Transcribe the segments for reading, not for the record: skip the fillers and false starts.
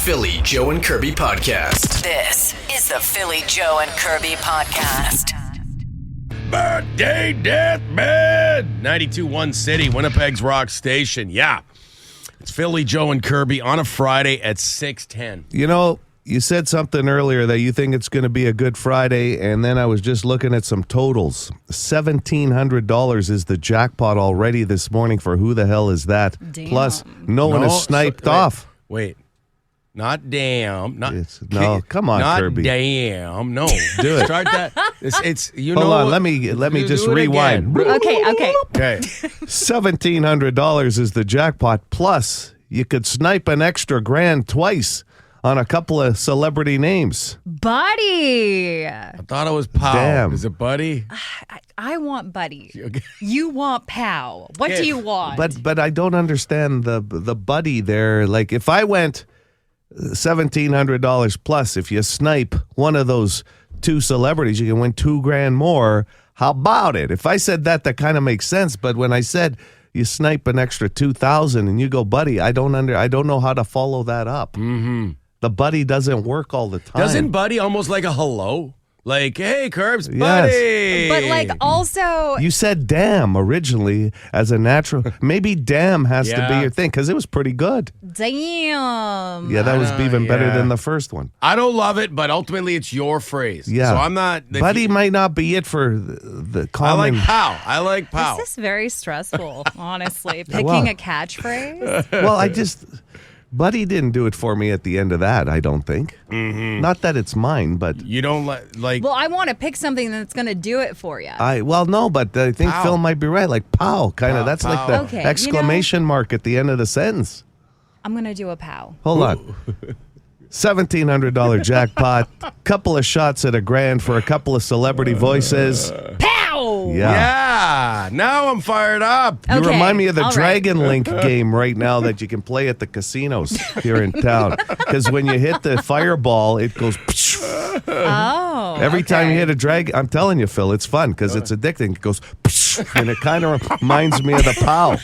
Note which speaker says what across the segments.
Speaker 1: Philly Joe and Kirby podcast.
Speaker 2: This is the Philly Joe and Kirby podcast.
Speaker 3: Birthday Deathbed! 92.1 City, Winnipeg's rock station. Yeah. It's Philly Joe and Kirby on a Friday at 6:10.
Speaker 4: You know, you said something earlier that you think it's going to be a good Friday, and then I was just looking at some totals. $1,700 is the jackpot already this morning for Who the Hell Is That?
Speaker 5: Damn.
Speaker 4: Plus, no one is sniped off.
Speaker 3: Wait. Not damn.
Speaker 4: Come on,
Speaker 3: not
Speaker 4: Kirby.
Speaker 3: Damn. No.
Speaker 4: Do it.
Speaker 3: Start that. It's you
Speaker 4: Hold
Speaker 3: know.
Speaker 4: on, let me just rewind.
Speaker 5: Okay.
Speaker 3: Okay.
Speaker 4: $1,700 is the jackpot. Plus, you could snipe an extra grand twice on a couple of celebrity names.
Speaker 5: Buddy.
Speaker 3: I thought it was Pow.
Speaker 4: Damn.
Speaker 3: Is it Buddy?
Speaker 5: I want Buddy. You want Pow. What do you want?
Speaker 4: But I don't understand the buddy there. Like, if I went $1,700 plus, if you snipe one of those two celebrities, you can win $2,000 more. How about it? If I said that kind of makes sense. But when I said you snipe an extra $2,000 and you go buddy, I don't know how to follow that up. Mm-hmm. The buddy doesn't work all the time.
Speaker 3: Doesn't Buddy almost like a hello? Like, hey, Curbs, Buddy.
Speaker 5: But like also,
Speaker 4: You said damn originally as a natural. Maybe damn has to be your thing because it was pretty good.
Speaker 5: damn.
Speaker 4: Yeah, that was even better than the first one.
Speaker 3: I don't love it, but ultimately it's your phrase.
Speaker 4: Yeah.
Speaker 3: So I'm not.
Speaker 4: Buddy might not be it for the common.
Speaker 3: I like Pow.
Speaker 5: This is very stressful, honestly. Picking a catchphrase.
Speaker 4: Well, Buddy didn't do it for me at the end of that, I don't think.
Speaker 3: Mm-hmm.
Speaker 4: Not that it's mine, but
Speaker 3: You don't like.
Speaker 5: Well, I want to pick something that's going to do it for you.
Speaker 4: no, but I think
Speaker 3: Pow.
Speaker 4: Phil might be right. Like pow, kind
Speaker 3: Pow,
Speaker 4: of. That's like
Speaker 3: pow.
Speaker 4: the
Speaker 5: Okay,
Speaker 4: exclamation mark at the end of the sentence.
Speaker 5: I'm going to do a Pow.
Speaker 4: Hold on. $1,700 jackpot. Couple of shots at $1,000 for a couple of celebrity voices.
Speaker 5: Pow!
Speaker 3: Yeah. Now I'm fired up.
Speaker 4: You
Speaker 5: Okay,
Speaker 4: remind me of the
Speaker 5: all right.
Speaker 4: Dragon Link game right now that you can play at the casinos here in town. Because when you hit the fireball, it goes.
Speaker 5: Oh.
Speaker 4: Every time you hit a dragon, I'm telling you, Phil, it's fun because it's addicting. It goes, and it kind of reminds me of the POW.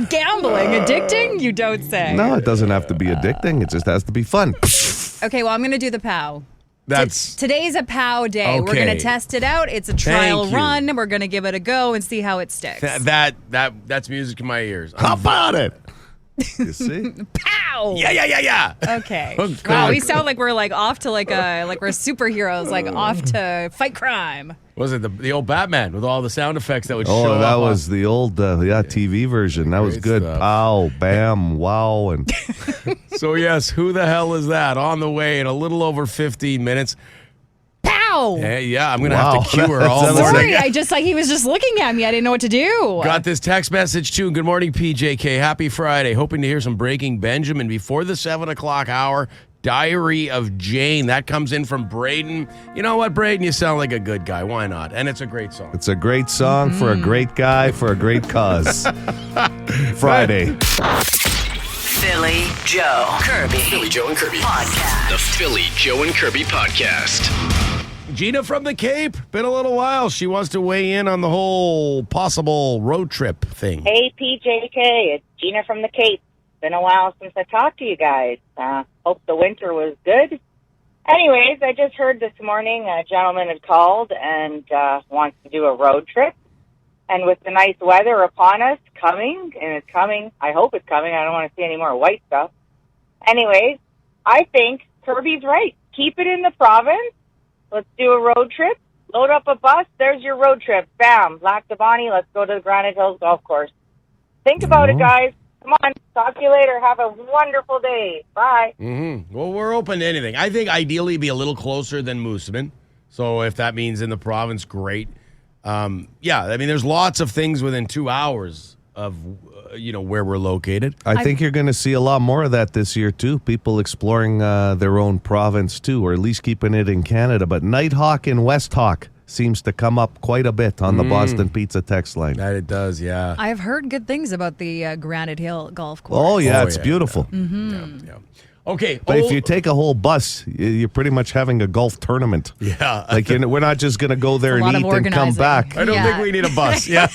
Speaker 5: Gambling, addicting? You don't say.
Speaker 4: No, it doesn't have to be addicting. It just has to be fun.
Speaker 5: Okay, well, I'm going to do the Pow.
Speaker 3: That's
Speaker 5: Today's a Pow day. We're going
Speaker 3: Okay.
Speaker 5: to test it out. It's a trial
Speaker 3: Thank you.
Speaker 5: run. We're going to give it a go and see how it sticks.
Speaker 3: that's music in my ears.
Speaker 4: How about it? You see?
Speaker 5: Pow!
Speaker 3: Yeah.
Speaker 5: Okay.
Speaker 3: Oh,
Speaker 5: Wow,
Speaker 3: God.
Speaker 5: we sound like we're off to like we're superheroes, like off to fight crime.
Speaker 3: Was it the old Batman with all the sound effects that would show
Speaker 4: Oh,
Speaker 3: up?
Speaker 4: that was the old TV version. That was
Speaker 3: Great
Speaker 4: good.
Speaker 3: stuff.
Speaker 4: Pow, bam, wow, and
Speaker 3: So yes, Who the Hell Is That? On the way in a little over 15 minutes.
Speaker 5: Pow!
Speaker 3: Yeah, I'm gonna
Speaker 4: Wow.
Speaker 3: have to cue her
Speaker 4: That
Speaker 3: all
Speaker 4: sounds
Speaker 3: morning.
Speaker 5: Sorry, I just he was just looking at me. I didn't know what to do.
Speaker 3: Got this text message too. Good morning, PJK. Happy Friday. Hoping to hear some Breaking Benjamin before the 7 o'clock hour. Diary of Jane. That comes in from Braden. You know what, Braden? You sound like a good guy. Why not? And it's a great song.
Speaker 4: it's a great song for a great guy for a great cause. Friday.
Speaker 2: Philly Joe Kirby
Speaker 1: Philly Joe and Kirby.
Speaker 2: podcast.
Speaker 1: The Philly Joe and Kirby podcast.
Speaker 3: Gina from the Cape. Been a little while. She wants to weigh in on the whole possible road trip thing.
Speaker 6: Hey, PJK, it's Gina from the Cape. Been a while since I talked to you guys. Hope the winter was good. Anyways, I just heard this morning a gentleman had called and wants to do a road trip. And with the nice weather upon us coming, and it's coming, I hope it's coming. I don't want to see any more white stuff. Anyways, I think Kirby's right. Keep it in the province. Let's do a road trip. Load up a bus. There's your road trip. Bam. Lac de Bonnie. Let's go to the Granite Hills Golf Course. Think about it, guys. Come on. Talk to you later. Have a wonderful day. Bye.
Speaker 3: Mm-hmm. Well, we're open to anything. I think ideally be a little closer than Moosomin. So if that means in the province, great. Yeah, I mean, there's lots of things within 2 hours of, where we're located.
Speaker 4: I think you're going to see a lot more of that this year, too. People exploring their own province, too, or at least keeping it in Canada. But Nighthawk and West Hawk seems to come up quite a bit on the Boston Pizza text line.
Speaker 3: That it does, yeah.
Speaker 5: I've heard good things about the Granite Hill Golf Course.
Speaker 4: Oh, yeah,
Speaker 3: Oh,
Speaker 4: it's
Speaker 3: yeah,
Speaker 4: beautiful.
Speaker 3: Yeah. Okay.
Speaker 4: But if you take a whole bus, you're pretty much having a golf tournament.
Speaker 3: Yeah.
Speaker 4: Like, we're not just going to go there
Speaker 5: It's a
Speaker 4: and
Speaker 5: lot
Speaker 4: eat
Speaker 5: of
Speaker 4: and come
Speaker 5: organizing.
Speaker 4: back.
Speaker 3: I don't
Speaker 5: Yeah.
Speaker 3: think we need a bus. Yeah.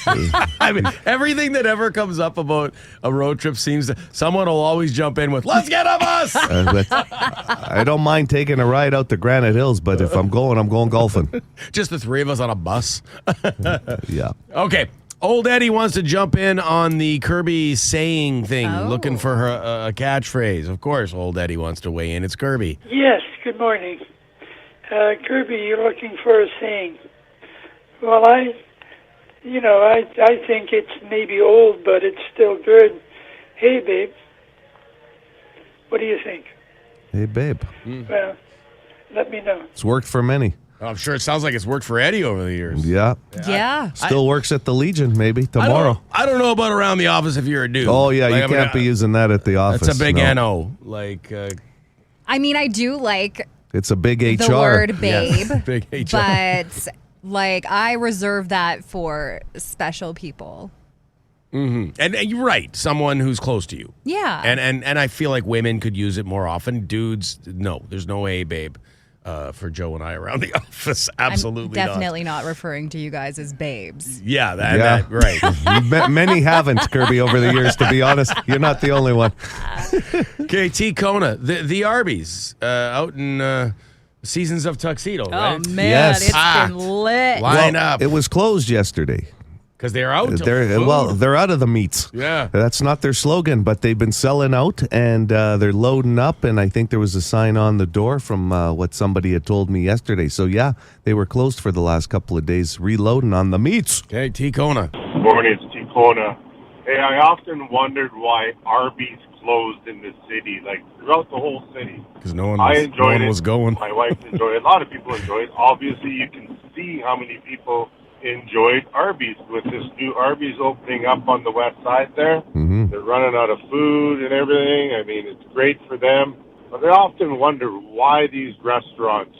Speaker 3: I mean, everything that ever comes up about a road trip seems to, someone will always jump in with, let's get a bus.
Speaker 4: But I don't mind taking a ride out to Granite Hills, but if I'm going golfing.
Speaker 3: Just the three of us on a bus.
Speaker 4: Yeah.
Speaker 3: Okay. Old Eddie wants to jump in on the Kirby saying thing,
Speaker 5: Oh.
Speaker 3: looking for her a catchphrase. Of course, Old Eddie wants to weigh in. It's Kirby.
Speaker 7: Yes, good morning. Kirby, you're looking for a saying. Well, I think it's maybe old, but it's still good. Hey, babe. What do you think?
Speaker 4: Hey, babe.
Speaker 7: Well, let me know.
Speaker 4: It's worked for many.
Speaker 3: I'm sure it sounds like it's worked for Eddie over the years.
Speaker 4: Yeah.
Speaker 5: Yeah.
Speaker 4: Still works at the Legion, maybe, tomorrow.
Speaker 3: I don't know about around the office if you're a dude.
Speaker 4: Oh, yeah,
Speaker 3: Like,
Speaker 4: you
Speaker 3: I mean,
Speaker 4: can't be using that at the office.
Speaker 3: That's a big
Speaker 4: no.
Speaker 3: NO. Like,
Speaker 5: I mean, I do like
Speaker 4: It's a big HR.
Speaker 5: the word babe,
Speaker 3: big HR.
Speaker 5: but like I reserve that for special people.
Speaker 3: And you're right, someone who's close to you.
Speaker 5: Yeah.
Speaker 3: And I feel like women could use it more often. Dudes, no, there's no way, babe, for Joe and I around the office. Absolutely
Speaker 5: I'm definitely not referring to you guys as babes.
Speaker 3: not. Yeah,
Speaker 4: Yeah.
Speaker 3: right.
Speaker 4: Many haven't, Kirby, over the years, to be honest. You're not the only one.
Speaker 3: Okay, T. Kona, the Arby's out in Seasons of Tuxedo, right?
Speaker 5: Oh man,
Speaker 4: Yes.
Speaker 5: it's
Speaker 3: Packed.
Speaker 5: been lit.
Speaker 3: Line up.
Speaker 4: It was closed yesterday.
Speaker 3: Because they're out. till
Speaker 4: They're
Speaker 3: food.
Speaker 4: they're out of the meats.
Speaker 3: Yeah.
Speaker 4: That's not their slogan, but they've been selling out, and they're loading up. And I think there was a sign on the door from what somebody had told me yesterday. So yeah, they were closed for the last couple of days, reloading on the meats.
Speaker 3: Okay, T. Kona.
Speaker 8: Morning, it's Ticona. Hey, I often wondered why Arby's closed in the city, like throughout the whole city.
Speaker 3: Because no one
Speaker 8: I
Speaker 3: was,
Speaker 8: enjoyed
Speaker 3: no one
Speaker 8: it.
Speaker 3: was going.
Speaker 8: My wife enjoyed it. A lot of people enjoyed it. Obviously, you can see how many people enjoyed Arby's with this new Arby's opening up on the west side there.
Speaker 4: Mm-hmm.
Speaker 8: They're running out of food and everything. I mean, it's great for them. But I often wonder why these restaurants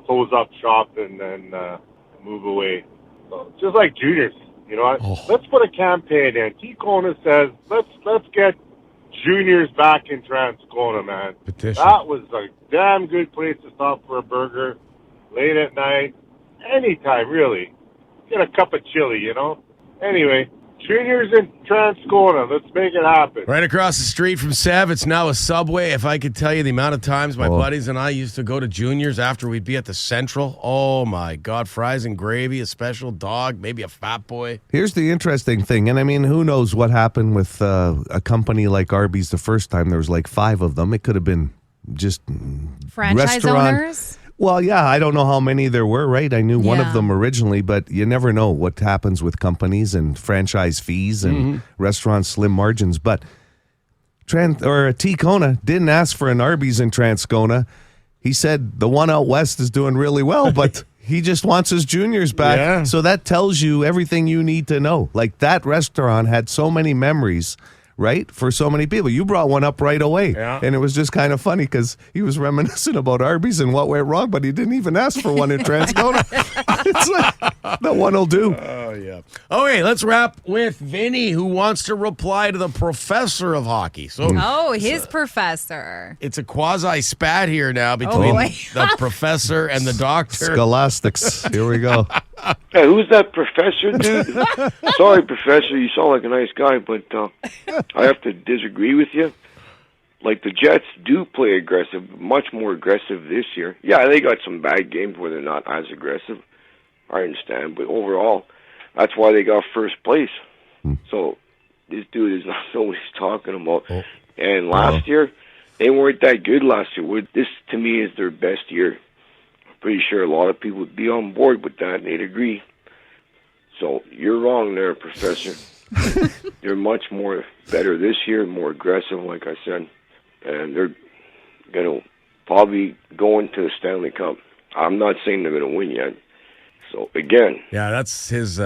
Speaker 8: close up shop and then move away. So, just like Junior's, let's put a campaign in. Ticona says, let's get Junior's back in Transcona, man.
Speaker 3: Petition.
Speaker 8: That was a damn good place to stop for a burger late at night. Anytime, really. Get a cup of chili, Anyway, Junior's in Transcona. Let's make it happen.
Speaker 3: Right across the street from Sev, it's now a Subway. If I could tell you the amount of times my buddies and I used to go to Junior's after we'd be at the Central. Oh, my God. Fries and gravy, a special dog, maybe a Fat Boy.
Speaker 4: Here's the interesting thing, and I mean, who knows what happened with a company like Arby's the first time. There was like 5 of them. It could have been just
Speaker 5: Franchise
Speaker 4: restaurant.
Speaker 5: owners.
Speaker 4: Well, yeah, I don't know how many there were, right? I knew one of
Speaker 5: Yeah.
Speaker 4: them originally, but you never know what happens with companies and franchise fees and restaurant slim margins. But Ticona didn't ask for an Arby's in Transcona. He said the one out west is doing really well, but he just wants his juniors back.
Speaker 3: Yeah.
Speaker 4: So that tells you everything you need to know. Like that restaurant had so many memories, right? For so many people. You brought one up right away.
Speaker 3: Yeah.
Speaker 4: And it was just kind of funny because he was reminiscent about Arby's and what went wrong, but he didn't even ask for one in Transcona. It's like, that one will do.
Speaker 3: Oh, yeah. Okay, let's wrap with Vinny, who wants to reply to the professor of hockey. So
Speaker 5: Oh, his professor.
Speaker 3: it's a quasi-spat here now between
Speaker 5: boy.
Speaker 3: the professor and the doctor.
Speaker 4: Scholastics. Here we go.
Speaker 9: Hey, who's that professor, dude? Sorry, professor, you sound like a nice guy, but I have to disagree with you. Like, the Jets do play aggressive, much more aggressive this year. Yeah, they got some bad games where they're not as aggressive. I understand, but overall, that's why they got first place. So, this dude is not what he's talking about. And last year, they weren't that good last year. This, to me, is their best year. Pretty sure a lot of people would be on board with that, and they'd agree. So you're wrong there, Professor. They're much more better this year, more aggressive, like I said, and they're going to probably go into the Stanley Cup. I'm not saying they're going to win yet. So, again.
Speaker 3: Yeah, that's his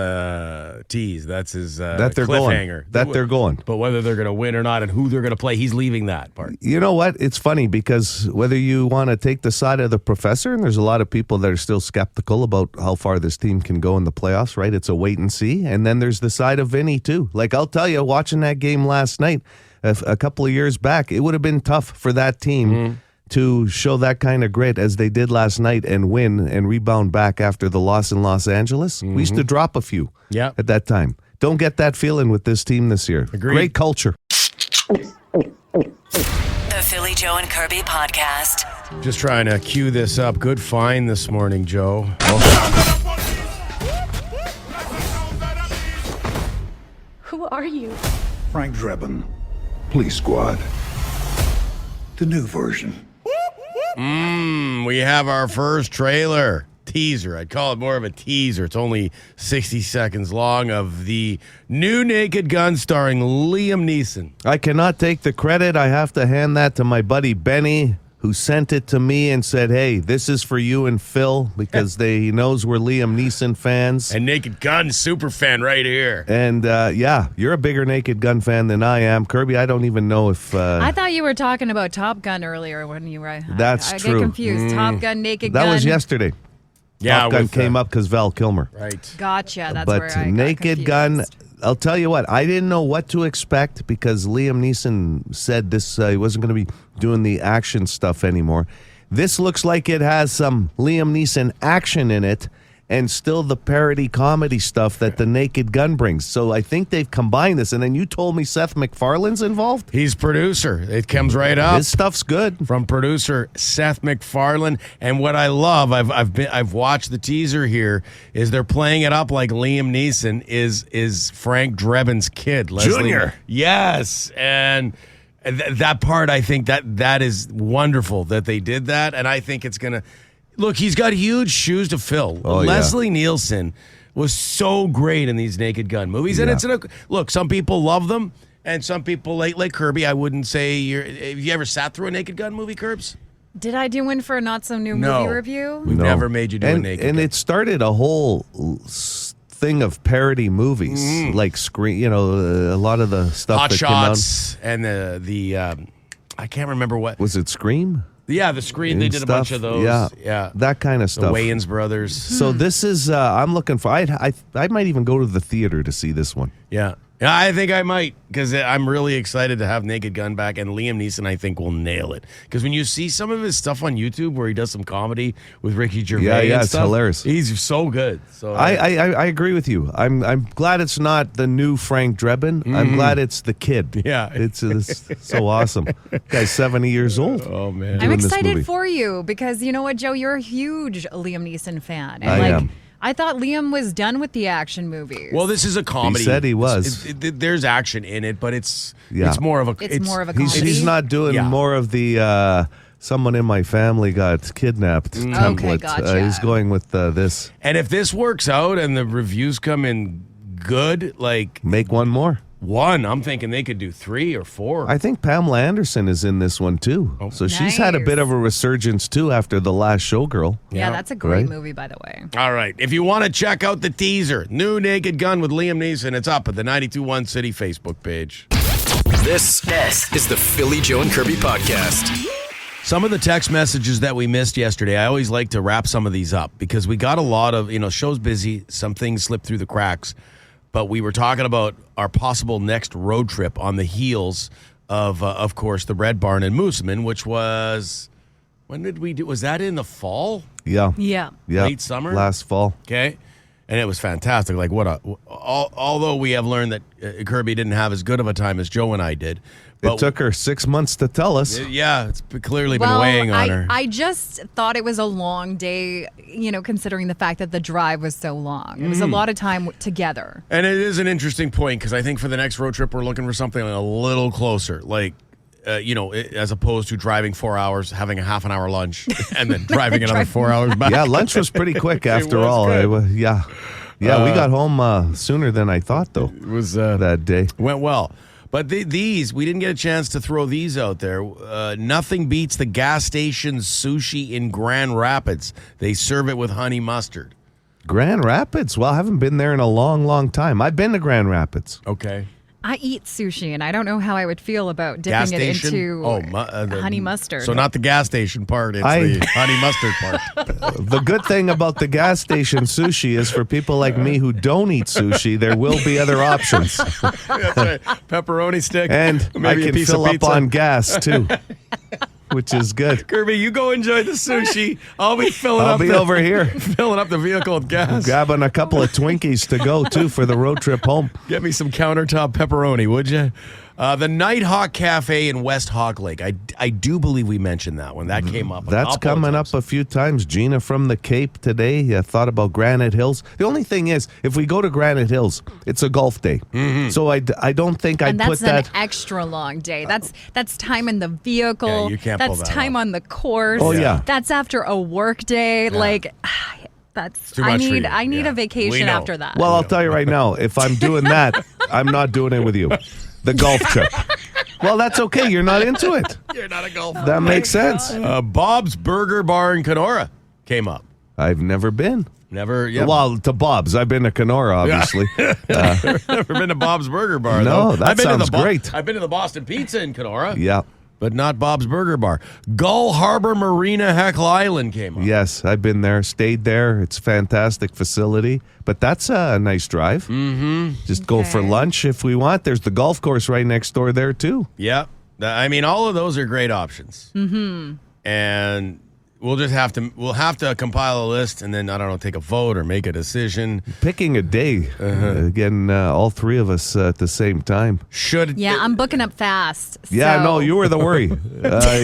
Speaker 3: tease. That's his
Speaker 4: That they're
Speaker 3: cliffhanger.
Speaker 4: going. That they're going.
Speaker 3: But whether they're going to win or not and who they're going to play, he's leaving that part.
Speaker 4: You know what? It's funny because whether you want to take the side of the professor, and there's a lot of people that are still skeptical about how far this team can go in the playoffs, right? It's a wait and see. And then there's the side of Vinny, too. Like, I'll tell you, watching that game last night, a couple of years back, it would have been tough for that team to show that kind of grit as they did last night and win and rebound back after the loss in Los Angeles. We used to drop a few at that time. Don't get that feeling with this team this year.
Speaker 3: Agreed.
Speaker 4: Great culture.
Speaker 2: The Philly Joe and Kirby podcast.
Speaker 3: Just trying to cue this up. Good find this morning, Joe.
Speaker 10: Who are you?
Speaker 11: Frank Drebin, Police Squad. The new version.
Speaker 3: We have our first trailer. Teaser. I'd call it more of a teaser. It's only 60 seconds long of the new Naked Gun starring Liam Neeson.
Speaker 4: I cannot take the credit. I have to hand that to my buddy Benny, who sent it to me and said, hey, this is for you and Phil, because he knows we're Liam Neeson fans.
Speaker 3: And Naked Gun super fan right here.
Speaker 4: And you're a bigger Naked Gun fan than I am. Kirby, I don't even know if...
Speaker 5: I thought you were talking about Top Gun earlier when you were...
Speaker 4: That's
Speaker 5: I
Speaker 4: true.
Speaker 5: get confused. Top Gun, Naked Gun.
Speaker 4: That was yesterday.
Speaker 3: Yeah,
Speaker 4: Top Gun came up because Val Kilmer.
Speaker 3: Right.
Speaker 5: Gotcha. That's
Speaker 4: but
Speaker 5: where I got
Speaker 4: Naked Gun,
Speaker 5: confused.
Speaker 4: I'll tell you what, I didn't know what to expect because Liam Neeson said this he wasn't going to be doing the action stuff anymore. This looks like it has some Liam Neeson action in it and still the parody comedy stuff that the Naked Gun brings. So I think they've combined this. And then you told me Seth MacFarlane's involved?
Speaker 3: He's producer. It comes right up.
Speaker 4: His stuff's good.
Speaker 3: From producer Seth MacFarlane. And what I love, I've watched the teaser here, is they're playing it up like Liam Neeson is Frank Drebin's kid.
Speaker 4: Junior.
Speaker 3: Yes. And that part, I think that is wonderful that they did that. And I think it's going to... Look, he's got huge shoes to fill. Leslie Nielsen was so great in these Naked Gun movies. And look, some people love them, and some people, like Kirby, I wouldn't say have you ever sat through a Naked Gun movie, Kirbs?
Speaker 5: Did I do one for a not-so-new movie review?
Speaker 3: We never made you do a Naked Gun.
Speaker 4: And it started a whole thing of parody movies, like Scream, a lot of the stuff
Speaker 3: Hot
Speaker 4: that came out.
Speaker 3: Shots and the I can't remember what.
Speaker 4: Was it Scream?
Speaker 3: Yeah, the Scream, they did a bunch of those. Yeah.
Speaker 4: That kind of stuff.
Speaker 3: The Wayans brothers.
Speaker 4: So this is, I'm looking for, I might even go to the theater to see this one.
Speaker 3: Yeah, I think I might, because I'm really excited to have Naked Gun back, and Liam Neeson, I think, will nail it. Because when you see some of his stuff on YouTube where he does some comedy with Ricky Gervais and
Speaker 4: it's
Speaker 3: stuff,
Speaker 4: hilarious.
Speaker 3: He's so good. So
Speaker 4: I agree with you. I'm glad it's not the new Frank Drebin. I'm glad it's the kid.
Speaker 3: Yeah.
Speaker 4: It's so awesome. Guy's 70 years old.
Speaker 3: Oh, man.
Speaker 5: I'm excited for you because you know what, Joe? You're a huge Liam Neeson fan. And
Speaker 4: I am.
Speaker 5: I thought Liam was done with the action movies.
Speaker 3: Well, this is a comedy.
Speaker 4: He said he was.
Speaker 3: There's action in it, but it's more of a
Speaker 5: comedy.
Speaker 4: He's not doing more of the someone in my family got kidnapped template.
Speaker 5: Okay, gotcha.
Speaker 4: He's going with this.
Speaker 3: And if this works out and the reviews come in good,
Speaker 4: make one more.
Speaker 3: I'm thinking they could do 3 or 4.
Speaker 4: I think Pamela Anderson is in this one too. So she's had a bit of a resurgence too after The Last Showgirl.
Speaker 5: Yeah, that's a great movie, by the way.
Speaker 3: All right. If you want to check out the teaser, new Naked Gun with Liam Neeson, it's up at the 92.1 City Facebook page.
Speaker 1: This is the Philly Joe and Kirby podcast.
Speaker 3: Some of the text messages that we missed yesterday, I always like to wrap some of these up because we got a lot of, show's busy, some things slip through the cracks. But we were talking about our possible next road trip on the heels of course, the Red Barn in Moosomin, which was, when did we do? Was that in the fall?
Speaker 4: Yeah.
Speaker 3: Late summer?
Speaker 4: Last fall.
Speaker 3: Okay. And it was fantastic. Although we have learned that Kirby didn't have as good of a time as Joe and I did. But
Speaker 4: it took her 6 months to tell us.
Speaker 3: Yeah, it's clearly been weighing on her.
Speaker 5: I just thought it was a long day, considering the fact that the drive was so long. It was a lot of time together.
Speaker 3: And it is an interesting point because I think for the next road trip, we're looking for something a little closer. As opposed to driving 4 hours, having a half an hour lunch, and then driving another 4 hours back.
Speaker 4: Yeah, lunch was pretty quick after all. We got home sooner than I thought, though.
Speaker 3: It was
Speaker 4: that day.
Speaker 3: Went well. But these, we didn't get a chance to throw these out there. Nothing beats the gas station sushi in Grand Rapids. They serve it with honey mustard.
Speaker 4: Grand Rapids? Well, I haven't been there in a long, long time. I've been to Grand Rapids.
Speaker 3: Okay.
Speaker 5: I eat sushi, and I don't know how I would feel about
Speaker 3: Gas
Speaker 5: dipping it
Speaker 3: station?
Speaker 5: into honey mustard.
Speaker 3: So not the gas station part, it's the honey mustard part.
Speaker 4: The good thing about the gas station sushi is for people like me who don't eat sushi, there will be other options.
Speaker 3: That's right. Pepperoni stick.
Speaker 4: And I
Speaker 3: maybe a
Speaker 4: can
Speaker 3: piece
Speaker 4: fill
Speaker 3: of
Speaker 4: up
Speaker 3: pizza.
Speaker 4: on gas, too, which is good.
Speaker 3: Kirby, you go enjoy the sushi. I'll be filling
Speaker 4: I'll
Speaker 3: up
Speaker 4: be over here.
Speaker 3: filling up the vehicle with gas.
Speaker 4: Grabbing a couple of Twinkies to go, too, for the road trip home.
Speaker 3: Get me some countertop pepperoni, would you? The Nighthawk Cafe in West Hawk Lake. I do believe we mentioned that one. That came up.
Speaker 4: That's coming up a few times. Gina from the Cape today thought about Granite Hills. The only thing is, if we go to Granite Hills, it's a golf day. So I don't think I'd
Speaker 5: and
Speaker 4: put
Speaker 5: that's
Speaker 4: that.
Speaker 5: an extra long day. That's time in the vehicle.
Speaker 3: Yeah, you can't pull
Speaker 5: that's
Speaker 3: that
Speaker 5: time
Speaker 3: off.
Speaker 5: on the course.
Speaker 4: Oh, yeah.
Speaker 5: That's after a work day. Like that's
Speaker 3: Too much for you.
Speaker 5: I need
Speaker 3: Yeah.
Speaker 5: a vacation
Speaker 3: We know.
Speaker 5: after that.
Speaker 4: Well, I'll tell you right now, if I'm doing that, I'm not doing it with you. The golf trip. Well, that's okay. You're not into it.
Speaker 3: You're not a golfer.
Speaker 4: That makes sense.
Speaker 3: Bob's Burger Bar in Kenora came up.
Speaker 4: I've never been.
Speaker 3: Never. Yeah.
Speaker 4: Well, to Bob's. I've been to Kenora, obviously.
Speaker 3: Never been to Bob's Burger Bar.
Speaker 4: No,
Speaker 3: though.
Speaker 4: that
Speaker 3: I've been
Speaker 4: sounds
Speaker 3: to the
Speaker 4: great.
Speaker 3: I've been to the Boston Pizza in Kenora.
Speaker 4: Yeah.
Speaker 3: But not Bob's Burger Bar. Gull Harbor Marina Heckle Island came up.
Speaker 4: Yes, I've been there, stayed there. It's a fantastic facility, but that's a nice drive. Mm-hmm. Just go for lunch if we want. There's the golf course right next door there, too.
Speaker 3: Yeah. I mean, all of those are great options. Mm-hmm. And we'll have to compile a list and then, I don't know, take a vote or make a decision.
Speaker 4: Picking a day. Again, all three of us at the same time.
Speaker 5: I'm booking up fast.
Speaker 4: Yeah,
Speaker 5: so-
Speaker 4: no, you were the worry.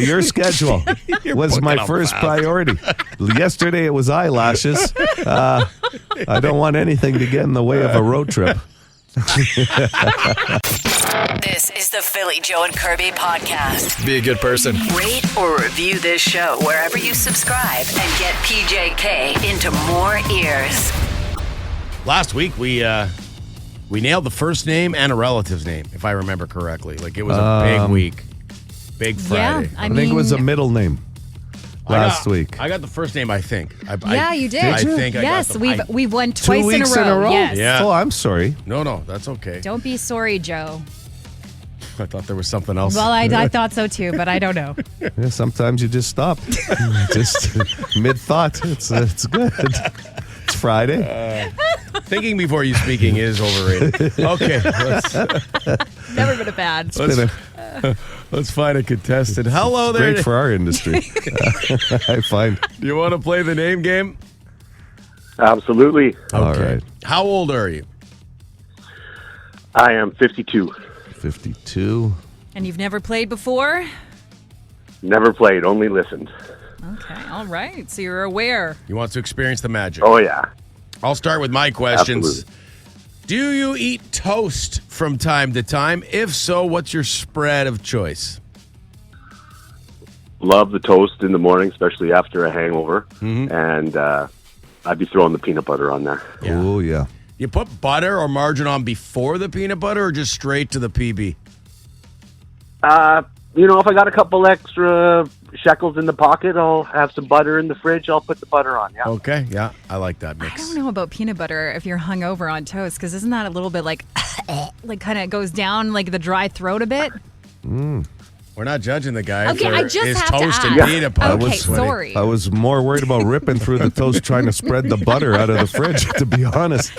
Speaker 4: Your schedule was my
Speaker 3: booking up
Speaker 4: first
Speaker 3: fast.
Speaker 4: priority. Yesterday it was eyelashes. I don't want anything to get in the way of a road trip.
Speaker 2: This is the Philly Joe and Kirby podcast.
Speaker 1: Be a good person.
Speaker 2: Rate or review this show wherever you subscribe and get PJK into more ears.
Speaker 3: Last week, we nailed the first name and a relative's name, if I remember correctly. Like, it was a big week. Big Friday.
Speaker 5: Yeah,
Speaker 4: I think it was a middle name last week.
Speaker 3: I got the first name, I think.
Speaker 5: You did.
Speaker 3: I think
Speaker 5: yes,
Speaker 3: I got
Speaker 5: we've won
Speaker 4: 2
Speaker 5: twice
Speaker 4: weeks
Speaker 5: in a row. Yes.
Speaker 3: Yeah.
Speaker 4: Oh, I'm sorry.
Speaker 3: No, that's okay.
Speaker 5: Don't be sorry, Joe.
Speaker 3: I thought there was something else.
Speaker 5: Well, I thought so too, but I don't know.
Speaker 4: Yeah, sometimes you just stop. Just mid-thought. It's good. It's Friday.
Speaker 3: Thinking before you speaking is overrated. Okay,
Speaker 5: Never been a bad.
Speaker 3: let's find a contestant. Hello there.
Speaker 4: Great for our industry. I find.
Speaker 3: Do you want to play the name game?
Speaker 12: Absolutely.
Speaker 4: All right.
Speaker 3: How old are you?
Speaker 12: I am 52.
Speaker 4: 52.
Speaker 5: And you've never played before?
Speaker 12: Never played, only listened.
Speaker 5: Okay, all right. So you're aware.
Speaker 3: You want to experience the magic?
Speaker 12: Oh, yeah.
Speaker 3: I'll start with my questions.
Speaker 12: Absolutely.
Speaker 3: Do you eat toast from time to time? If so, what's your spread of choice?
Speaker 12: Love the toast in the morning, especially after a hangover.
Speaker 3: Mm-hmm.
Speaker 12: And I'd be throwing the peanut butter on there.
Speaker 3: Yeah.
Speaker 4: Oh, yeah.
Speaker 3: You put butter or margarine on before the peanut butter or just straight to the PB?
Speaker 12: If I got a couple extra shekels in the pocket, I'll have some butter in the fridge. I'll put the butter on, yeah.
Speaker 3: Okay, yeah, I like that mix.
Speaker 5: I don't know about peanut butter if you're hungover on toast, because isn't that a little bit like kind of goes down like the dry throat a bit?
Speaker 3: We're not judging the guy
Speaker 5: Okay,
Speaker 3: for
Speaker 5: I just
Speaker 3: his
Speaker 5: have to
Speaker 3: toast and
Speaker 5: ask.
Speaker 3: peanut butter.
Speaker 5: Okay, sorry.
Speaker 4: I was more worried about ripping through the toast trying to spread the butter out of the fridge, to be honest.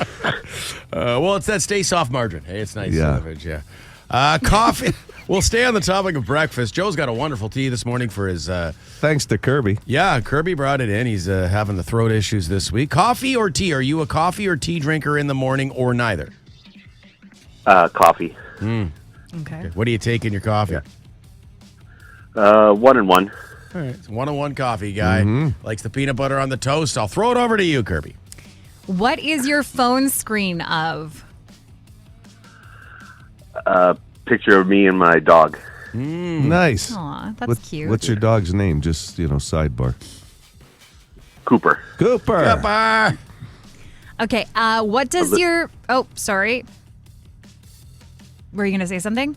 Speaker 3: Well, it's that stay soft margarine. Hey, it's nice.
Speaker 4: Yeah.
Speaker 3: In the fridge, yeah. Coffee. We'll stay on the topic of breakfast. Joe's got a wonderful tea this morning for his...
Speaker 4: Thanks to Kirby.
Speaker 3: Yeah, Kirby brought it in. He's having the throat issues this week. Coffee or tea? Are you a coffee or tea drinker in the morning or neither?
Speaker 12: Coffee.
Speaker 5: Okay.
Speaker 3: What do you take in your coffee?
Speaker 12: 1 and 1.
Speaker 3: All right. It's one-on-one coffee guy. Likes the peanut butter on the toast. I'll throw it over to you, Kirby.
Speaker 5: What is your phone screen of?
Speaker 12: Picture of me and my dog.
Speaker 4: Nice.
Speaker 5: Aw, that's cute.
Speaker 4: What's your dog's name? Just, sidebar.
Speaker 12: Cooper.
Speaker 4: Cooper.
Speaker 5: Okay, what does your... Oh, sorry. Were you going to say something?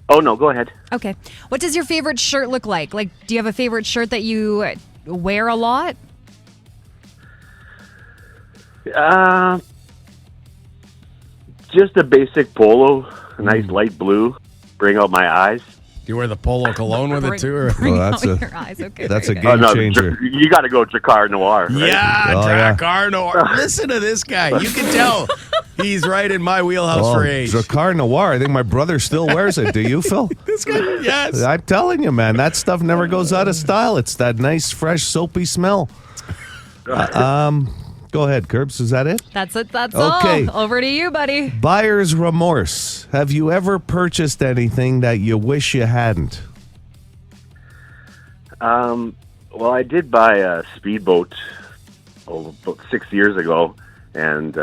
Speaker 12: Oh, no, go ahead.
Speaker 5: Okay. What does your favorite shirt look like? Like, do you have a favorite shirt that you wear a lot?
Speaker 12: Just a basic polo a nice light blue, bring out my eyes.
Speaker 3: Do you wear the polo cologne with it too? Or?
Speaker 5: Bring
Speaker 4: Well, that's
Speaker 5: out
Speaker 4: a-
Speaker 5: your eyes. Okay,
Speaker 4: That's a
Speaker 5: very
Speaker 4: game
Speaker 5: good.
Speaker 4: changer.
Speaker 12: You got to go Drakkar Noir. Right?
Speaker 3: Yeah,
Speaker 4: Oh, yeah.
Speaker 3: Drakkar Noir. Listen to this guy. You can tell he's right in my wheelhouse for age.
Speaker 4: Drakkar Noir. I think my brother still wears it. Do you, Phil?
Speaker 3: This guy, yes.
Speaker 4: I'm telling you, man, that stuff never goes out of style. It's that nice, fresh, soapy smell. Go ahead, Curbs. Is that it?
Speaker 5: That's it. That's
Speaker 4: Okay.
Speaker 5: all. Over to you, buddy.
Speaker 4: Buyer's remorse. Have you ever purchased anything that you wish you hadn't?
Speaker 12: Well, I did buy a speedboat about 6 years ago, and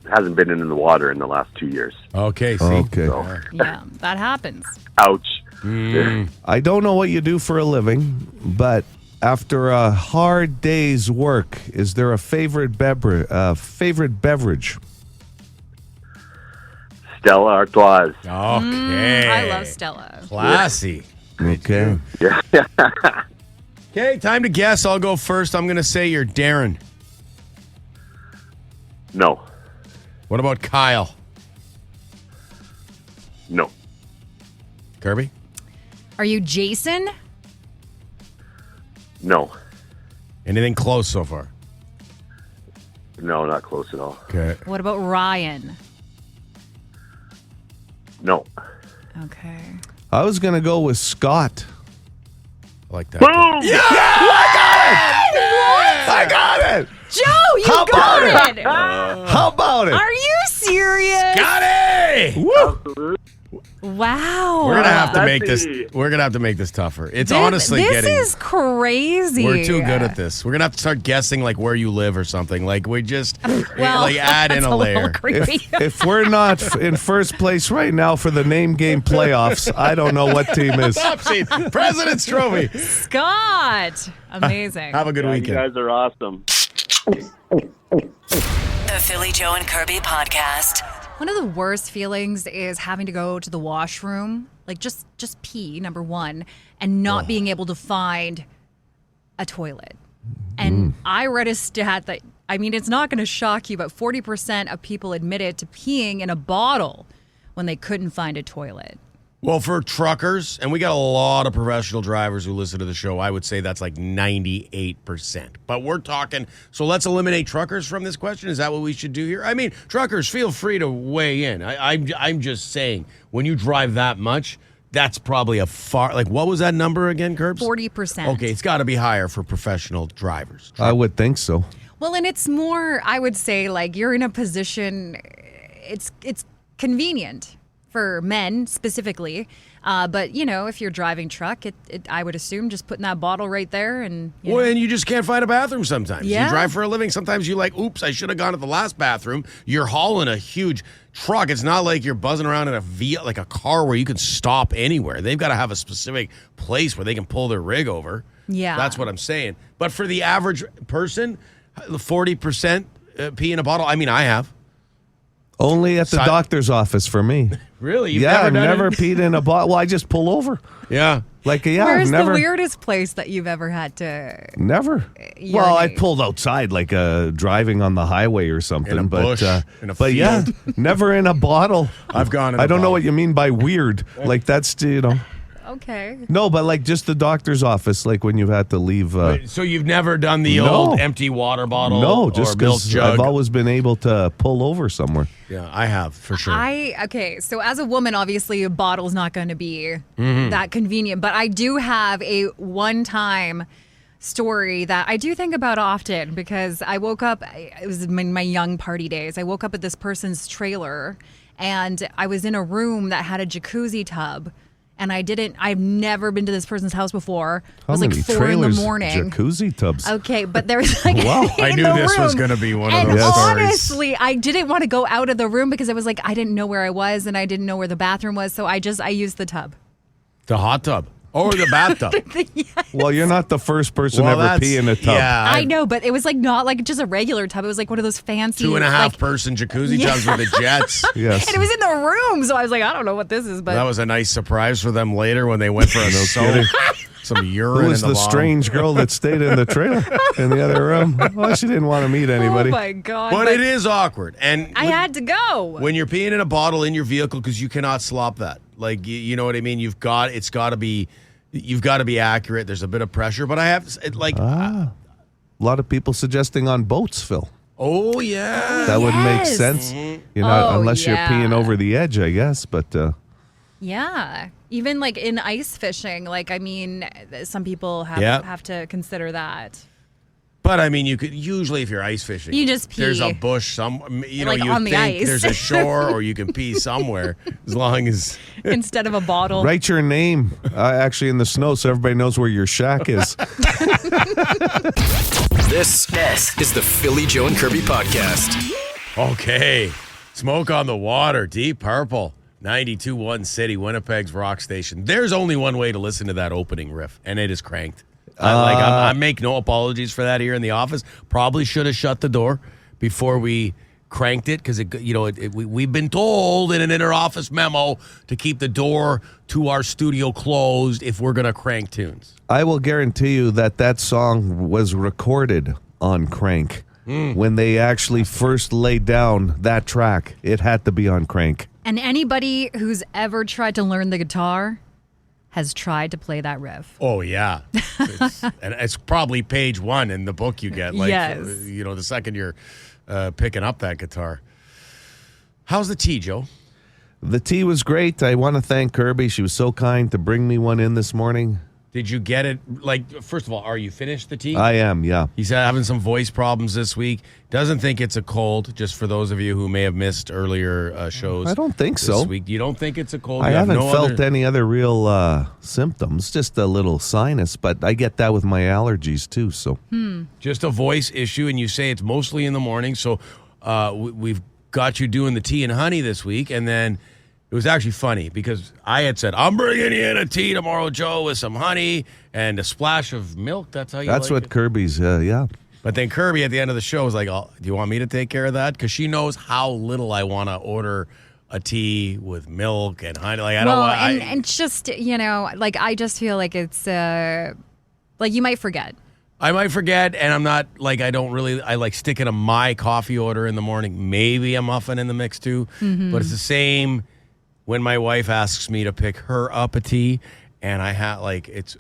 Speaker 12: hasn't been in the water in the last 2 years.
Speaker 3: Okay, see.
Speaker 4: Okay.
Speaker 5: Yeah, that happens.
Speaker 12: Ouch.
Speaker 4: I don't know what you do for a living, but after a hard day's work, is there a favorite beverage?
Speaker 12: Stella Artois.
Speaker 3: Okay.
Speaker 5: I love Stella.
Speaker 3: Classy.
Speaker 4: Okay.
Speaker 12: Yeah.
Speaker 3: Okay, time to guess. I'll go first. I'm going to say you're Darren.
Speaker 12: No.
Speaker 3: What about Kyle?
Speaker 12: No.
Speaker 3: Kirby?
Speaker 5: Are you Jason?
Speaker 12: No.
Speaker 3: Anything close so far?
Speaker 12: No, not close at all.
Speaker 3: Okay.
Speaker 5: What about Ryan?
Speaker 12: No.
Speaker 5: Okay.
Speaker 4: I was going to go with Scott.
Speaker 3: I like that.
Speaker 12: Boom!
Speaker 3: Yeah!
Speaker 4: I got it!
Speaker 5: Joe, you
Speaker 4: How
Speaker 5: got
Speaker 4: about
Speaker 5: it.
Speaker 4: How about it?
Speaker 5: Are you serious?
Speaker 3: Got it!
Speaker 4: Woo!
Speaker 5: Wow.
Speaker 3: We're gonna have to
Speaker 12: That's
Speaker 3: make this.
Speaker 12: easy.
Speaker 3: We're gonna have to make this tougher. It's
Speaker 5: This-
Speaker 3: honestly
Speaker 5: this
Speaker 3: getting.
Speaker 5: is crazy.
Speaker 3: We're too good at this. We're gonna have to start guessing like where you live or something. Like we just
Speaker 5: Well,
Speaker 3: like add in
Speaker 5: that's
Speaker 3: a
Speaker 5: little
Speaker 3: layer.
Speaker 5: creepy.
Speaker 4: If we're not in first place right now for the name game playoffs, I don't know what team is.
Speaker 3: Top seed, President's Trophy.
Speaker 5: Scott. Amazing.
Speaker 3: Have a good
Speaker 12: You
Speaker 3: weekend.
Speaker 12: guys are awesome.
Speaker 2: The Philly Joe and Kirby podcast.
Speaker 5: One of the worst feelings is having to go to the washroom, like just pee, number one, and not being able to find a toilet. And I read a stat that, I mean, it's not going to shock you, but 40% of people admitted to peeing in a bottle when they couldn't find a toilet.
Speaker 3: Well, for truckers, and we got a lot of professional drivers who listen to the show, I would say that's like 98%. But we're talking, so let's eliminate truckers from this question. Is that what we should do here? I mean, truckers, feel free to weigh in. I'm just saying, when you drive that much, that's probably a far, like, what was that number again, Curbs?
Speaker 5: 40%.
Speaker 3: Okay, it's got to be higher for professional drivers.
Speaker 4: I would think so.
Speaker 5: Well, and it's more, I would say, like you're in a position, it's convenient for men specifically. But, you know, if you're driving truck, I would assume just putting that bottle right there and...
Speaker 3: Well, and you just can't find a bathroom sometimes.
Speaker 5: Yeah.
Speaker 3: You drive for a living. Sometimes you're like, oops, I should have gone to the last bathroom. You're hauling a huge truck. It's not like you're buzzing around in like a car where you can stop anywhere. They've got to have a specific place where they can pull their rig over.
Speaker 5: Yeah.
Speaker 3: That's what I'm saying. But for the average person, the 40% pee in a bottle, I mean, I have.
Speaker 4: Only at the doctor's office for me.
Speaker 3: Really? You've
Speaker 4: I've
Speaker 3: done
Speaker 4: never
Speaker 3: it?
Speaker 4: peed in a bottle. Well, I just pull over.
Speaker 3: Yeah.
Speaker 4: Like, yeah,
Speaker 5: Where's
Speaker 4: I've never.
Speaker 5: the weirdest place that you've ever had to...
Speaker 4: Never. Well, I
Speaker 5: urinate?
Speaker 4: pulled outside, like driving on the highway or something.
Speaker 3: In a
Speaker 4: but
Speaker 3: bush, in a
Speaker 4: but yeah,
Speaker 3: field.
Speaker 4: never in a bottle.
Speaker 3: I've gone in
Speaker 4: I
Speaker 3: a
Speaker 4: don't know
Speaker 3: bottle.
Speaker 4: what you mean by weird. Like that's
Speaker 5: Okay.
Speaker 4: No, but like just the doctor's office, like when you've had to leave.
Speaker 3: So you've never done the
Speaker 4: No.
Speaker 3: old empty water bottle
Speaker 4: No,
Speaker 3: or
Speaker 4: just
Speaker 3: milk
Speaker 4: because
Speaker 3: jug?
Speaker 4: I've always been able to pull over somewhere.
Speaker 3: Yeah, I have, for sure.
Speaker 5: Okay, so as a woman, obviously a bottle's not going to be
Speaker 3: Mm-hmm.
Speaker 5: that convenient, but I do have a one-time story that I do think about often because I woke up, it was in my young party days, I woke up at this person's trailer and I was in a room that had a jacuzzi tub. And I've never been to this person's house before. It
Speaker 4: How
Speaker 5: was like
Speaker 4: many
Speaker 5: 4
Speaker 4: trailers,
Speaker 5: a.m.
Speaker 4: jacuzzi tubs?
Speaker 5: Okay, but there was like
Speaker 4: Wow.
Speaker 5: in
Speaker 3: I knew
Speaker 5: the
Speaker 3: this was
Speaker 5: room.
Speaker 3: gonna be one of
Speaker 5: And
Speaker 3: those stories.
Speaker 5: honestly, I didn't want to go out of the room because I was like, I didn't know where I was and I didn't know where the bathroom was. So I used the tub.
Speaker 3: The hot tub. Or the bathtub.
Speaker 4: Well, you're not the first person
Speaker 3: Well,
Speaker 4: ever
Speaker 3: that's-
Speaker 4: pee in a tub.
Speaker 3: yeah,
Speaker 5: I know, but it was like not like just a regular tub. It was like one of those fancy
Speaker 3: 2.5
Speaker 5: like,
Speaker 3: person jacuzzi
Speaker 5: Yeah.
Speaker 3: tubs with the jets.
Speaker 4: Yes.
Speaker 5: and it was in the room. So I was like, I don't know what this is, but
Speaker 3: That was a nice surprise for them later when they went for a soak. some urine
Speaker 4: Who was
Speaker 3: in the
Speaker 4: the
Speaker 3: bottom.
Speaker 4: strange girl that stayed in the trailer in the other room? Well, she didn't want to meet anybody.
Speaker 5: Oh my God.
Speaker 3: But it is awkward. And
Speaker 5: I had to go.
Speaker 3: when you're peeing in a bottle in your vehicle, because you cannot slop that. Like, you know what I mean? You've got to be accurate. There's a bit of pressure. But I have,
Speaker 4: A lot of people suggesting on boats, Phil.
Speaker 3: oh, yeah.
Speaker 4: That would make
Speaker 5: Yes.
Speaker 4: sense. You know,
Speaker 5: Oh,
Speaker 4: unless you're
Speaker 5: yeah.
Speaker 4: peeing over the edge, I guess. But
Speaker 5: Yeah. Even like in ice fishing, like, I mean, some people
Speaker 3: Yeah.
Speaker 5: have to consider that.
Speaker 3: But I mean, you could usually, if you're ice fishing,
Speaker 5: You just pee.
Speaker 3: There's a bush you
Speaker 5: Like
Speaker 3: you
Speaker 5: on the
Speaker 3: think
Speaker 5: ice.
Speaker 3: there's a shore, or you can pee somewhere as long as.
Speaker 5: Instead of a bottle.
Speaker 4: write your name actually in the snow so everybody knows where your shack is.
Speaker 1: This is the Philly Joe and Kirby podcast.
Speaker 3: Okay, Smoke on the Water, Deep Purple, 92.1 City, Winnipeg's rock station. There's only one way to listen to that opening riff, and it is cranked. I make no apologies for that here in the office. Probably should have shut the door before we cranked it, because we've been told in an inter-office memo to keep the door to our studio closed if we're going to crank tunes.
Speaker 4: I will guarantee you that song was recorded on crank. When they actually first laid down that track, it had to be on crank.
Speaker 5: And anybody who's ever tried to learn the guitar has tried to play that riff.
Speaker 3: Oh, yeah. And it's probably page 1 in the book you get. Like,
Speaker 5: Yes.
Speaker 3: The second you're picking up that guitar. How's the tea, Joe?
Speaker 4: The tea was great. I want to thank Kirby. She was so kind to bring me one in this morning.
Speaker 3: Did you get it? Like, first of all, are you finished the tea?
Speaker 4: I am, yeah.
Speaker 3: He's having some voice problems this week. Doesn't think it's a cold, just for those of you who may have missed earlier shows.
Speaker 4: I don't think
Speaker 3: this
Speaker 4: so.
Speaker 3: Week. You don't think it's a cold?
Speaker 4: I
Speaker 3: You have
Speaker 4: haven't
Speaker 3: no
Speaker 4: felt
Speaker 3: other-
Speaker 4: any other real symptoms, just a little sinus, but I get that with my allergies too. So
Speaker 3: Just a voice issue, and you say it's mostly in the morning. So we've got you doing the tea and honey this week, and then it was actually funny because I had said, I'm bringing you in a tea tomorrow, Joe, with some honey and a splash of milk. That's how you
Speaker 4: that's
Speaker 3: like
Speaker 4: what
Speaker 3: it?
Speaker 4: Kirby's, yeah.
Speaker 3: But then Kirby at the end of the show was like, oh, do you want me to take care of that? Because she knows how little I want to order a tea with milk and honey. Like, I don't want
Speaker 5: and just, like, I just feel like it's, like, you might forget.
Speaker 3: I might forget, and I'm not, like, I like sticking to my coffee order in the morning. Maybe a muffin in the mix too.
Speaker 5: Mm-hmm.
Speaker 3: But it's the same when my wife asks me to pick her up a tea, and I have, like,
Speaker 5: It's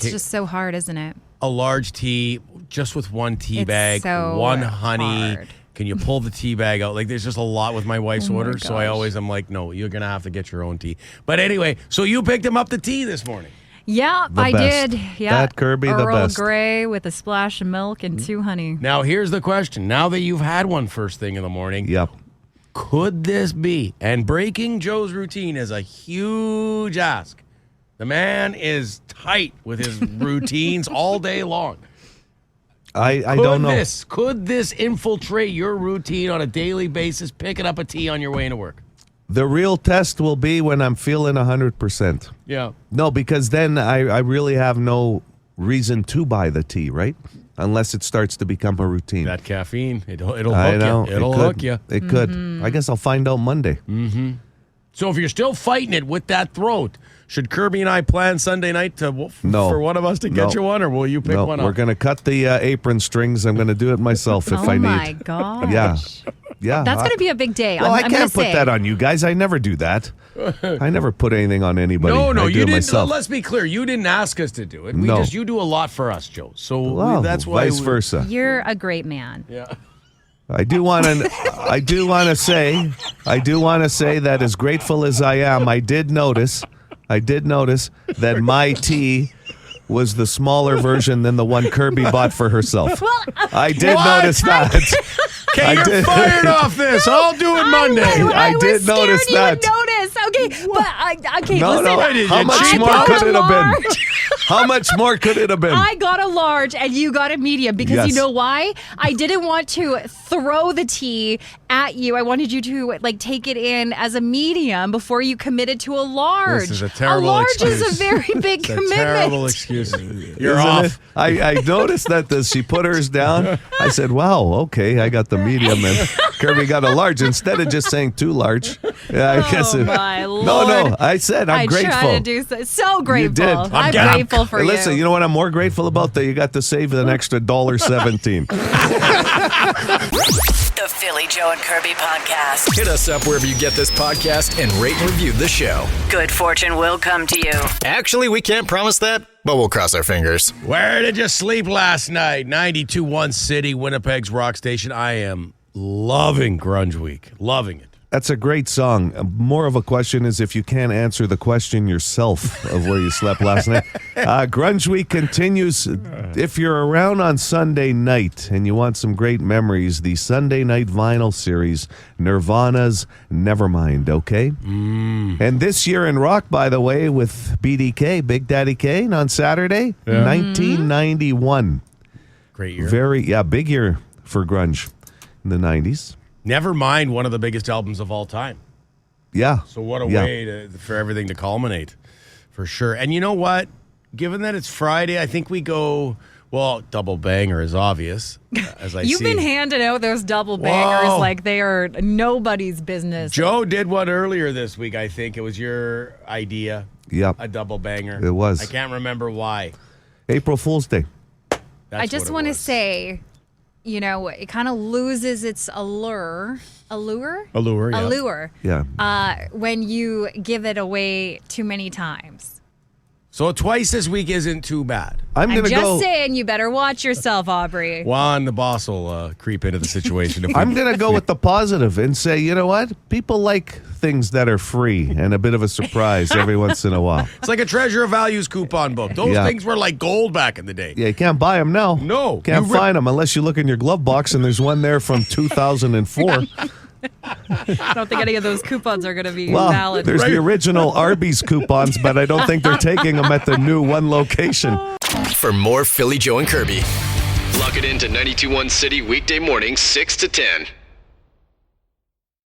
Speaker 5: just so hard, isn't it?
Speaker 3: a large tea just with one tea
Speaker 5: It's
Speaker 3: bag,
Speaker 5: so
Speaker 3: one honey.
Speaker 5: hard.
Speaker 3: Can you pull the tea bag out? Like, there's just a lot with my wife's
Speaker 5: Oh my
Speaker 3: order, so I
Speaker 5: gosh.
Speaker 3: always am like, no, you're going to have to get your own tea. But anyway, so you picked him up the tea this morning.
Speaker 5: Yeah,
Speaker 4: The
Speaker 5: I
Speaker 4: best.
Speaker 5: did. Yeah.
Speaker 4: That Kirby, the
Speaker 5: Earl
Speaker 4: best.
Speaker 5: Grey with a splash of milk and 2 honey.
Speaker 3: Now, here's the question. Now that you've had one first thing in the morning,
Speaker 4: Yep.
Speaker 3: could this be? And breaking Joe's routine is a huge ask. The man is tight with his routines all day long.
Speaker 4: I don't know.
Speaker 3: Could this infiltrate your routine on a daily basis, picking up a tea on your way into work?
Speaker 4: The real test will be when I'm feeling 100%.
Speaker 3: Yeah.
Speaker 4: No, because then I really have no reason to buy the tea, right? Unless it starts to become a routine.
Speaker 3: That caffeine, it'll hook
Speaker 4: I know.
Speaker 3: you. It'll
Speaker 4: it could.
Speaker 3: hook you.
Speaker 4: It could. I guess I'll find out Monday.
Speaker 3: So if you're still fighting it with that throat, should Kirby and I plan Sunday night for one of us to get
Speaker 4: No.
Speaker 3: you one, or will you pick
Speaker 4: No,
Speaker 3: one
Speaker 4: we're
Speaker 3: up?
Speaker 4: going to cut the apron strings. I'm going to do it myself if I need.
Speaker 5: Oh my gosh.
Speaker 4: Yeah. Yeah.
Speaker 5: That's going to be a big day.
Speaker 4: Well, I
Speaker 5: I'm gonna
Speaker 4: can't put
Speaker 5: say.
Speaker 4: that on you guys. I never do that. I never put anything on anybody.
Speaker 3: No,
Speaker 4: I do
Speaker 3: you
Speaker 4: it
Speaker 3: didn't.
Speaker 4: myself.
Speaker 3: Let's be clear. You didn't ask us to do it.
Speaker 4: No.
Speaker 3: You do a lot for us, Joe. So
Speaker 4: Well,
Speaker 3: that's why.
Speaker 4: vice versa.
Speaker 5: You're a great man.
Speaker 3: Yeah.
Speaker 4: I do want to say that as grateful as I am, I did notice that my tea was the smaller version than the one Kirby bought for herself. I did
Speaker 3: What?
Speaker 4: notice that.
Speaker 3: Okay,
Speaker 4: I
Speaker 3: you're
Speaker 4: did.
Speaker 3: fired off this. I'll do it Monday.
Speaker 4: I
Speaker 5: was
Speaker 4: did
Speaker 5: scared
Speaker 4: notice
Speaker 5: you
Speaker 4: that.
Speaker 5: would notice. Okay, but okay,
Speaker 4: No,
Speaker 5: listen.
Speaker 4: no.
Speaker 3: Why did
Speaker 4: How
Speaker 3: you
Speaker 4: much
Speaker 3: cheat
Speaker 4: more
Speaker 3: on
Speaker 4: could
Speaker 5: a
Speaker 4: it have been?
Speaker 5: large.
Speaker 4: How much more could it have been?
Speaker 5: I got a large and you got a medium because
Speaker 4: Yes.
Speaker 5: you know why? I didn't want to throw the tea at you. I wanted you to take it in as a medium before you committed to a large.
Speaker 3: This is a terrible
Speaker 5: large
Speaker 3: excuse.
Speaker 5: is a very big
Speaker 3: It's a
Speaker 5: commitment.
Speaker 3: terrible excuse. You're
Speaker 4: Isn't
Speaker 3: off.
Speaker 4: it? I noticed that as she put hers down, I said, wow, okay, I got the medium, and Kirby got a large instead of just saying too large. Yeah, I guess
Speaker 5: Oh
Speaker 4: it.
Speaker 5: my
Speaker 4: No,
Speaker 5: Lord.
Speaker 4: I said I'm
Speaker 5: I
Speaker 4: grateful.
Speaker 5: try to do so grateful.
Speaker 4: did.
Speaker 5: I'm
Speaker 3: I'm
Speaker 5: grateful for
Speaker 4: Hey,
Speaker 5: you.
Speaker 4: listen, you know what I'm more grateful about? That you got to save an extra $1.17.
Speaker 2: The Philly Joe and Kirby podcast.
Speaker 1: Hit us up wherever you get this podcast and rate and review the show.
Speaker 2: Good fortune will come to you.
Speaker 1: Actually, we can't promise that, but we'll cross our fingers.
Speaker 3: Where did you sleep last night? 92.1 City, Winnipeg's rock station. I am loving Grunge Week. Loving it.
Speaker 4: That's a great song. More of a question is if you can't answer the question yourself of where you slept last night. Grunge Week continues. If you're around on Sunday night and you want some great memories, the Sunday night vinyl series, Nirvana's Nevermind, okay? And this year in rock, by the way, with BDK, Big Daddy Kane, on Saturday, 1991.
Speaker 3: Great year.
Speaker 4: Big year for grunge in the 90s.
Speaker 3: Nevermind, one of the biggest albums of all time.
Speaker 4: Yeah.
Speaker 3: So what a way for everything to culminate, for sure. And you know what? Given that it's Friday, I think we go, well, double banger is obvious, as I
Speaker 5: You've
Speaker 3: see.
Speaker 5: been handing out those double bangers like they are nobody's business.
Speaker 3: Joe did one earlier this week, I think. It was your idea.
Speaker 4: Yep.
Speaker 3: A double banger.
Speaker 4: It was.
Speaker 3: I can't remember why.
Speaker 4: April Fool's Day.
Speaker 5: I just want to say, you know, it kind of loses its allure.
Speaker 3: Allure,
Speaker 4: Yeah.
Speaker 5: When you give it away too many times.
Speaker 3: So twice this week isn't too bad.
Speaker 4: I'm
Speaker 5: I'm
Speaker 4: going to
Speaker 5: just
Speaker 4: go.
Speaker 5: saying, you better watch yourself, Aubrey.
Speaker 3: Juan, the boss, will creep into the situation. If
Speaker 4: I'm going to go with the positive and say, you know what? People like things that are free and a bit of a surprise every once in a while.
Speaker 3: It's like a Treasure of Values coupon book. Those things were like gold back in the day.
Speaker 4: Yeah, you can't buy them now.
Speaker 3: No.
Speaker 4: Can't find them unless you look in your glove box and there's one there from 2004.
Speaker 5: I don't think any of those coupons are going to be
Speaker 4: Well,
Speaker 5: valid.
Speaker 4: there's the original Arby's coupons, but I don't think they're taking them at the new one location.
Speaker 1: For more Philly Joe and Kirby, lock it into 92.1 City weekday mornings 6 to 10.